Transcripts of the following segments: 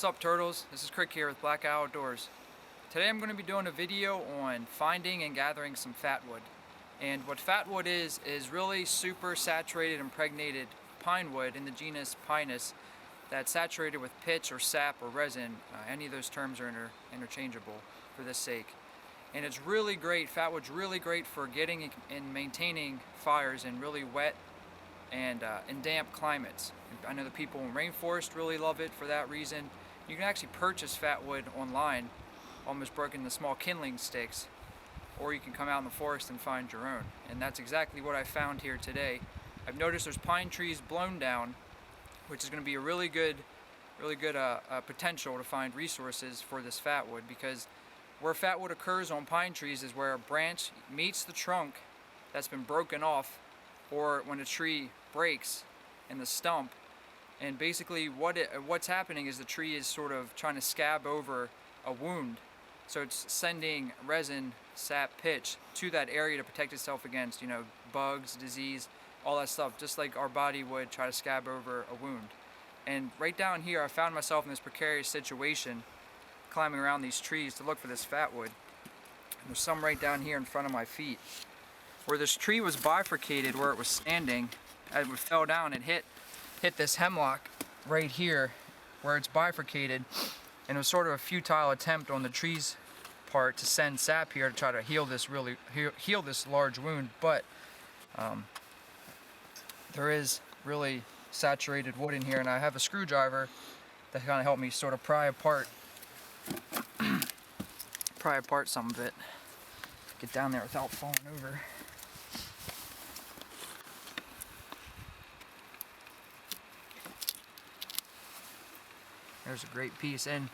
What's up, turtles? This is Krik here with Black Outdoors. Today I'm going to be doing a video on finding and gathering some fatwood. And what fatwood is really super saturated impregnated pine wood in the genus Pinus that's saturated with pitch or sap or resin. Any of those terms are interchangeable for this sake. And it's really great. Fatwood's really great for getting and maintaining fires in really wet and in damp climates. I know the people in rainforest really love it for that reason. You can actually purchase fatwood online, almost broken into small kindling sticks, or you can come out in the forest and find your own. And that's exactly what I found here today. I've noticed there's pine trees blown down, which is going to be a really good potential to find resources for this fatwood, because where fatwood occurs on pine trees is where a branch meets the trunk that's been broken off, or when a tree breaks in the stump. And basically what's happening is the tree is sort of trying to scab over a wound. So it's sending resin, sap, pitch to that area to protect itself against, bugs, disease, all that stuff, just like our body would try to scab over a wound. And right down here, I found myself in this precarious situation, climbing around these trees to look for this fatwood. And there's some right down here in front of my feet. Where this tree was bifurcated, where it was standing, as it fell down, it hit this hemlock right here, where it's bifurcated, and it was sort of a futile attempt on the tree's part to send sap here to try to heal this large wound. But there is really saturated wood in here, and I have a screwdriver that kind of helped me sort of pry apart some of it. Get down there without falling over. There's a great piece, and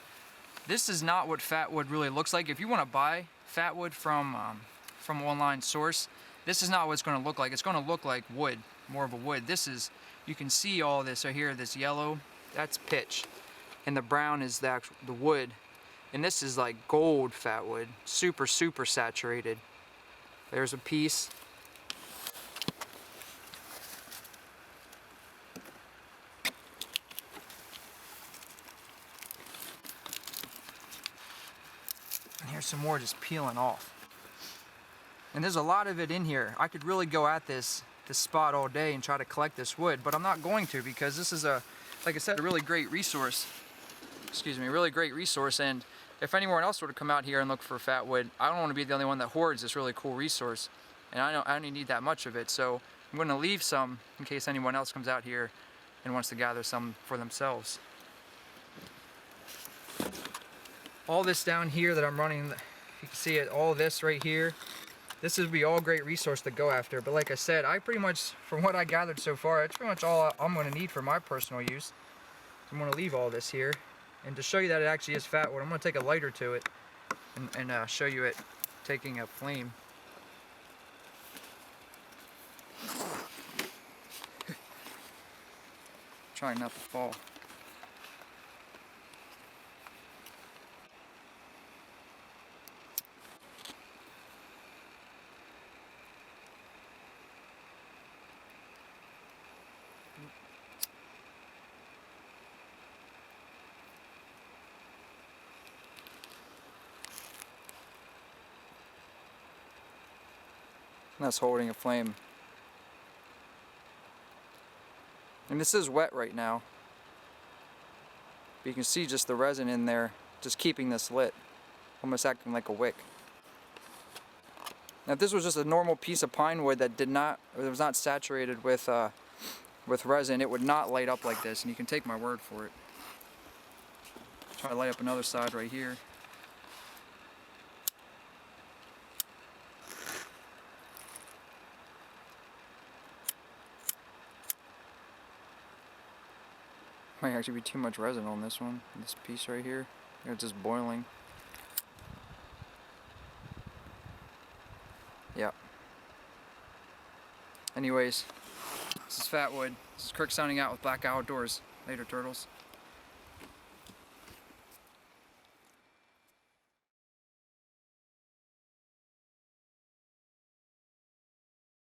this is not what fatwood really looks like. If you want to buy fatwood from online source, this is not what it's going to look like. It's going to look like wood, more of a wood. This is, you can see all this right here. This yellow, that's pitch, and the brown is the wood, and this is like gold fatwood, super saturated. There's a piece. And here's some more just peeling off. And there's a lot of it in here. I could really go at this spot all day and try to collect this wood, but I'm not going to, because this is like I said, a really great resource. Excuse me, a really great resource. And if anyone else were to come out here and look for fatwood, I don't want to be the only one that hoards this really cool resource. And I only need that much of it, so I'm going to leave some in case anyone else comes out here and wants to gather some for themselves. All this down here that I'm running, if you can see it, all this right here, this would be all great resource to go after. But like I said, I pretty much, from what I gathered so far, it's pretty much all I'm going to need for my personal use. So I'm going to leave all this here. And to show you that it actually is fatwood, I'm going to take a lighter to it and show you it taking a flame. Trying not to fall. And that's holding a flame. And this is wet right now, but you can see just the resin in there just keeping this lit, almost acting like a wick. Now if this was just a normal piece of pine wood that was not saturated with resin, it would not light up like this, and you can take my word for it. Try to light up another side right here. Might actually be too much resin on this one, this piece right here. It's just boiling. Yep. Anyways, this is fatwood. This is Krik signing out with Black Outdoors. Later, turtles.